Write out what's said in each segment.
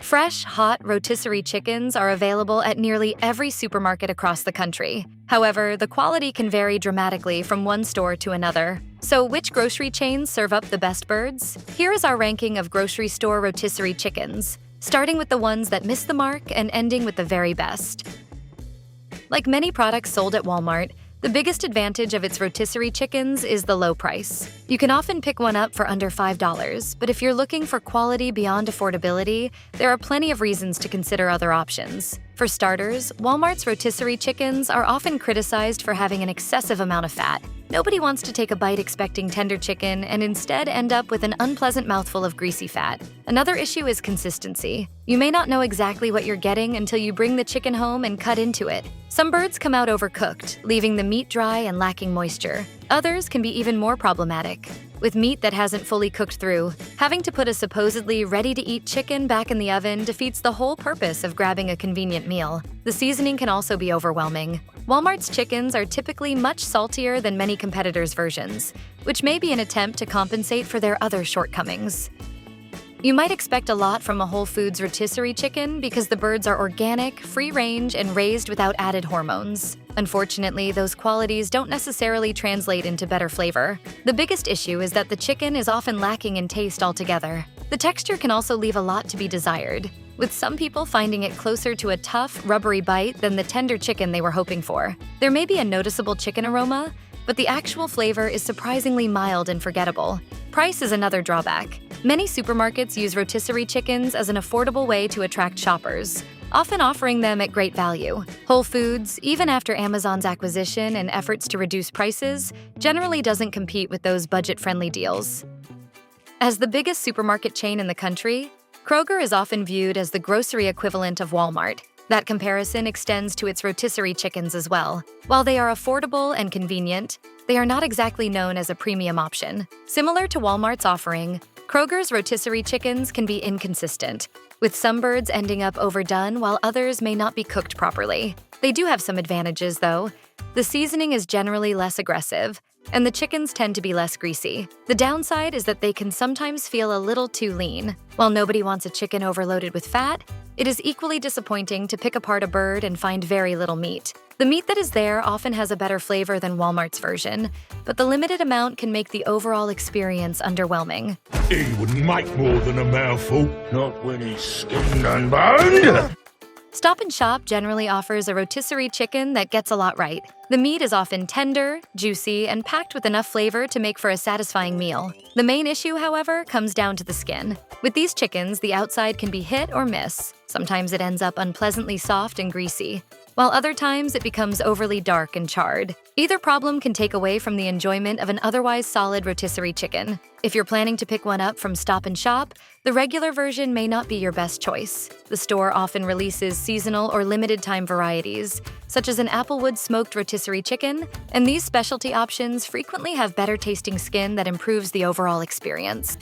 Fresh, hot rotisserie chickens are available at nearly every supermarket across the country. However, the quality can vary dramatically from one store to another. So, which grocery chains serve up the best birds? Here is our ranking of grocery store rotisserie chickens, starting with the ones that miss the mark and ending with the very best. Like many products sold at Walmart, the biggest advantage of its rotisserie chickens is the low price. You can often pick one up for under $5, but if you're looking for quality beyond affordability, there are plenty of reasons to consider other options. For starters, Walmart's rotisserie chickens are often criticized for having an excessive amount of fat. Nobody wants to take a bite expecting tender chicken and instead end up with an unpleasant mouthful of greasy fat. Another issue is consistency. You may not know exactly what you're getting until you bring the chicken home and cut into it. Some birds come out overcooked, leaving the meat dry and lacking moisture. Others can be even more problematic. With meat that hasn't fully cooked through, having to put a supposedly ready-to-eat chicken back in the oven defeats the whole purpose of grabbing a convenient meal. The seasoning can also be overwhelming. Walmart's chickens are typically much saltier than many competitors' versions, which may be an attempt to compensate for their other shortcomings. You might expect a lot from a Whole Foods rotisserie chicken because the birds are organic, free-range, and raised without added hormones. Unfortunately, those qualities don't necessarily translate into better flavor. The biggest issue is that the chicken is often lacking in taste altogether. The texture can also leave a lot to be desired, with some people finding it closer to a tough, rubbery bite than the tender chicken they were hoping for. There may be a noticeable chicken aroma, but the actual flavor is surprisingly mild and forgettable. Price is another drawback. Many supermarkets use rotisserie chickens as an affordable way to attract shoppers, often offering them at great value. Whole Foods, even after Amazon's acquisition and efforts to reduce prices, generally doesn't compete with those budget-friendly deals. As the biggest supermarket chain in the country, Kroger is often viewed as the grocery equivalent of Walmart. That comparison extends to its rotisserie chickens as well. While they are affordable and convenient, they are not exactly known as a premium option. Similar to Walmart's offering, Kroger's rotisserie chickens can be inconsistent, with some birds ending up overdone while others may not be cooked properly. They do have some advantages, though. The seasoning is generally less aggressive, and the chickens tend to be less greasy. The downside is that they can sometimes feel a little too lean. While nobody wants a chicken overloaded with fat, it is equally disappointing to pick apart a bird and find very little meat. The meat that is there often has a better flavor than Walmart's version, but the limited amount can make the overall experience underwhelming. He wouldn't make more than a mouthful, not when he's skinned and boned. Stop & Shop generally offers a rotisserie chicken that gets a lot right. The meat is often tender, juicy, and packed with enough flavor to make for a satisfying meal. The main issue, however, comes down to the skin. With these chickens, the outside can be hit or miss. Sometimes it ends up unpleasantly soft and greasy, while other times it becomes overly dark and charred. Either problem can take away from the enjoyment of an otherwise solid rotisserie chicken. If you're planning to pick one up from Stop & Shop, the regular version may not be your best choice. The store often releases seasonal or limited-time varieties, such as an Applewood smoked rotisserie chicken, and these specialty options frequently have better-tasting skin that improves the overall experience.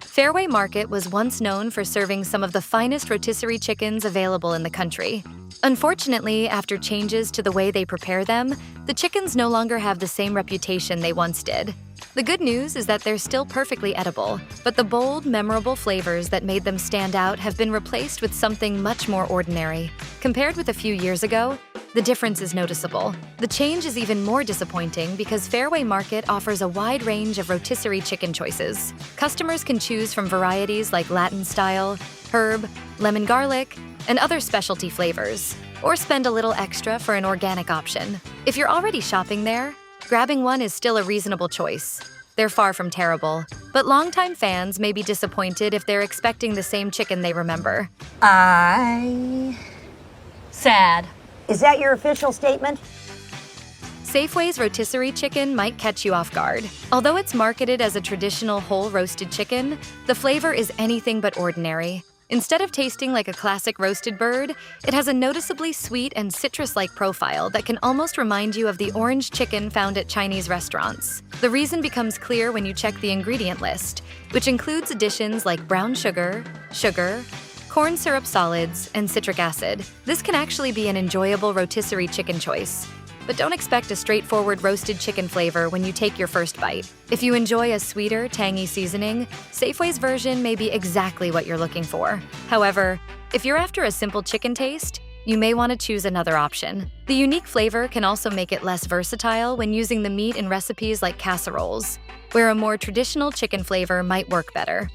Fairway Market was once known for serving some of the finest rotisserie chickens available in the country. Unfortunately, after changes to the way they prepare them, the chickens no longer have the same reputation they once did. The good news is that they're still perfectly edible, but the bold, memorable flavors that made them stand out have been replaced with something much more ordinary. Compared with a few years ago, the difference is noticeable. The change is even more disappointing because Fairway Market offers a wide range of rotisserie chicken choices. Customers can choose from varieties like Latin style, herb, lemon garlic, and other specialty flavors, or spend a little extra for an organic option. If you're already shopping there, grabbing one is still a reasonable choice. They're far from terrible, but longtime fans may be disappointed if they're expecting the same chicken they remember. Sad. Is that your official statement? Safeway's rotisserie chicken might catch you off guard. Although it's marketed as a traditional whole roasted chicken, the flavor is anything but ordinary. Instead of tasting like a classic roasted bird, it has a noticeably sweet and citrus-like profile that can almost remind you of the orange chicken found at Chinese restaurants. The reason becomes clear when you check the ingredient list, which includes additions like brown sugar, corn syrup solids, and citric acid. This can actually be an enjoyable rotisserie chicken choice. but don't expect a straightforward roasted chicken flavor when you take your first bite. If you enjoy a sweeter, tangy seasoning, Safeway's version may be exactly what you're looking for. However, if you're after a simple chicken taste, you may want to choose another option. The unique flavor can also make it less versatile when using the meat in recipes like casseroles, where a more traditional chicken flavor might work better.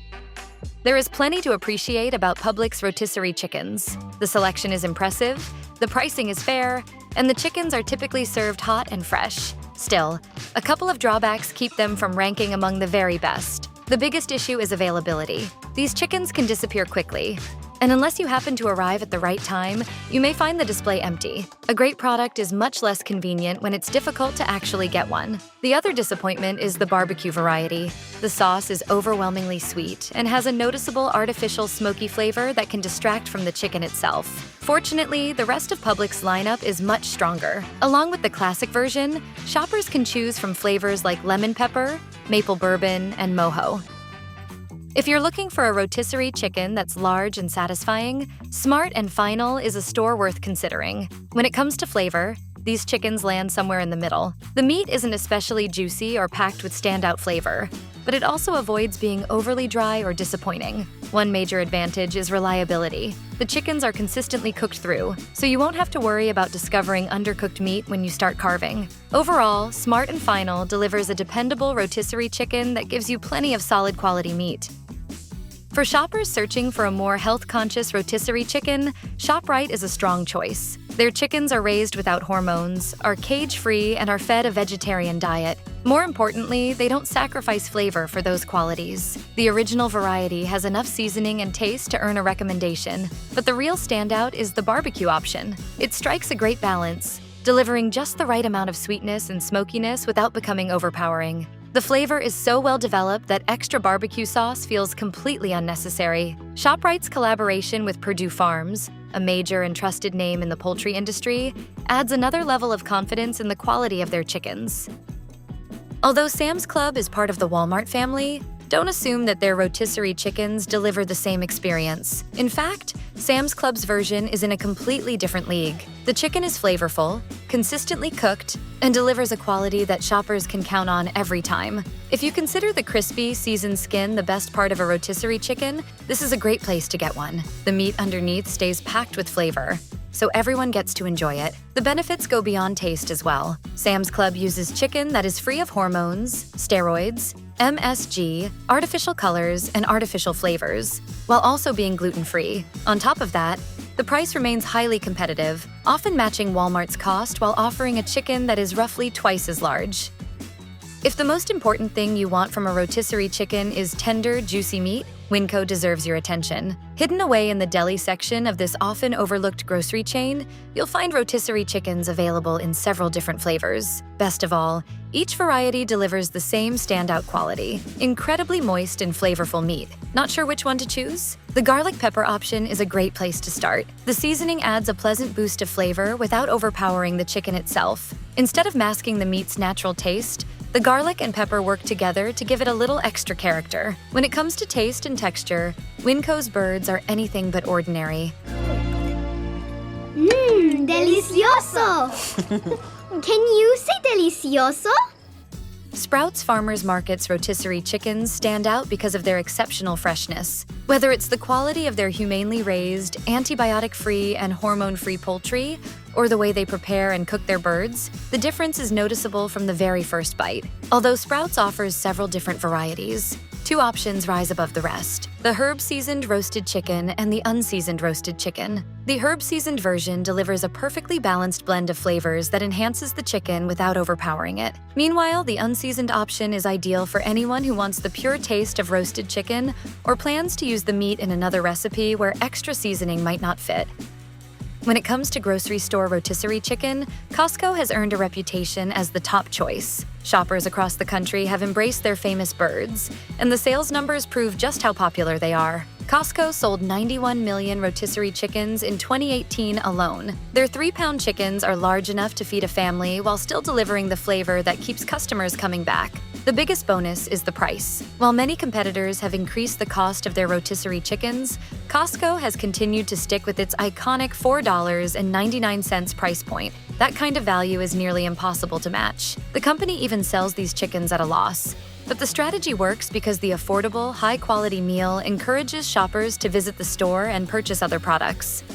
There is plenty to appreciate about Publix rotisserie chickens. The selection is impressive, the pricing is fair, and the chickens are typically served hot and fresh. Still, a couple of drawbacks keep them from ranking among the very best. The biggest issue is availability. These chickens can disappear quickly, and unless you happen to arrive at the right time, you may find the display empty. A great product is much less convenient when it's difficult to actually get one. The other disappointment is the barbecue variety. The sauce is overwhelmingly sweet and has a noticeable artificial smoky flavor that can distract from the chicken itself. Fortunately, the rest of Publix's lineup is much stronger. Along with the classic version, shoppers can choose from flavors like lemon pepper, maple bourbon, and mojo. If you're looking for a rotisserie chicken that's large and satisfying, Smart and Final is a store worth considering. When it comes to flavor, these chickens land somewhere in the middle. The meat isn't especially juicy or packed with standout flavor, but it also avoids being overly dry or disappointing. One major advantage is reliability. The chickens are consistently cooked through, so you won't have to worry about discovering undercooked meat when you start carving. Overall, Smart and Final delivers a dependable rotisserie chicken that gives you plenty of solid quality meat. For shoppers searching for a more health-conscious rotisserie chicken, ShopRite is a strong choice. Their chickens are raised without hormones, are cage-free, and are fed a vegetarian diet. More importantly, they don't sacrifice flavor for those qualities. The original variety has enough seasoning and taste to earn a recommendation, but the real standout is the barbecue option. It strikes a great balance, delivering just the right amount of sweetness and smokiness without becoming overpowering. The flavor is so well developed that extra barbecue sauce feels completely unnecessary. ShopRite's collaboration with Purdue Farms, a major and trusted name in the poultry industry, adds another level of confidence in the quality of their chickens. Although Sam's Club is part of the Walmart family, don't assume that their rotisserie chickens deliver the same experience. In fact, Sam's Club's version is in a completely different league. The chicken is flavorful, consistently cooked, and delivers a quality that shoppers can count on every time. If you consider the crispy, seasoned skin the best part of a rotisserie chicken, this is a great place to get one. The meat underneath stays packed with flavor, so everyone gets to enjoy it. The benefits go beyond taste as well. Sam's Club uses chicken that is free of hormones, steroids, MSG, artificial colors, and artificial flavors, while also being gluten-free. On top of that, the price remains highly competitive, often matching Walmart's cost while offering a chicken that is roughly twice as large. If the most important thing you want from a rotisserie chicken is tender, juicy meat, WinCo deserves your attention. Hidden away in the deli section of this often overlooked grocery chain, you'll find rotisserie chickens available in several different flavors. Best of all, each variety delivers the same standout quality: incredibly moist and flavorful meat. Not sure which one to choose? The garlic pepper option is a great place to start. The seasoning adds a pleasant boost of flavor without overpowering the chicken itself. Instead of masking the meat's natural taste, the garlic and pepper work together to give it a little extra character. When it comes to taste and texture, WinCo's birds are anything but ordinary. Delicioso! Can you say delicioso? Sprouts Farmers Market's rotisserie chickens stand out because of their exceptional freshness. Whether it's the quality of their humanely raised, antibiotic-free, and hormone-free poultry, or the way they prepare and cook their birds, the difference is noticeable from the very first bite. Although Sprouts offers several different varieties, two options rise above the rest: the herb-seasoned roasted chicken and the unseasoned roasted chicken. The herb-seasoned version delivers a perfectly balanced blend of flavors that enhances the chicken without overpowering it. Meanwhile, the unseasoned option is ideal for anyone who wants the pure taste of roasted chicken or plans to use the meat in another recipe where extra seasoning might not fit. When it comes to grocery store rotisserie chicken, Costco has earned a reputation as the top choice. Shoppers across the country have embraced their famous birds, and the sales numbers prove just how popular they are. Costco sold 91 million rotisserie chickens in 2018 alone. Their 3-pound chickens are large enough to feed a family while still delivering the flavor that keeps customers coming back. The biggest bonus is the price. While many competitors have increased the cost of their rotisserie chickens, Costco has continued to stick with its iconic $4.99 price point. That kind of value is nearly impossible to match. The company even sells these chickens at a loss. But the strategy works because the affordable, high-quality meal encourages shoppers to visit the store and purchase other products.